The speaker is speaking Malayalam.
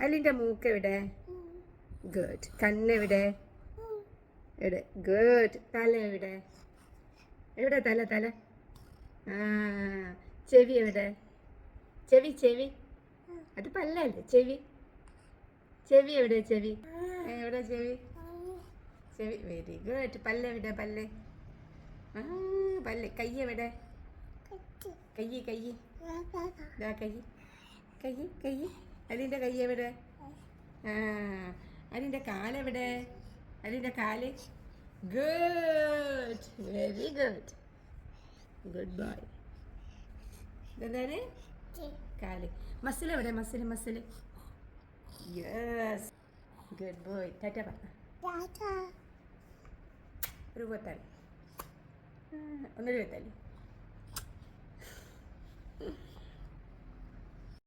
അലിൻ്റെ മൂക്ക് എവിടെ? ഗുഡ്. കണ്ണെവിടെ? എവിടെ? ഗുഡ്. തല എവിടെ? എവിടെ തല? തല. ആ, ചെവി എവിടെ? ചെവി ചെവി. അത് പല്ലല്ലേ ചെവി. ചെവി എവിടെ? ചെവി എവിടെ? ചെവി ചെവി. Very good. പല്ലെവിടെ? പല്ല്. ആ, പല്ല്. കൈ എവിടെ? കൈ കൈ. ഇതാ കൈ കൈ കൈ. അലിൻ്റെ കൈ എവിടെ? ആ, അലിൻ്റെ കാലെവിടെ? അലിൻ്റെ കാല്. Good. Very good. Good boy. ഇതെന്താണ്? കാല്. മസിൽ എവിടെ? Muscle muscle. Yes. Good boy. Tata പറ. ഒരു കൊത്താല്. ഒന്നൊരു കൊത്താല്.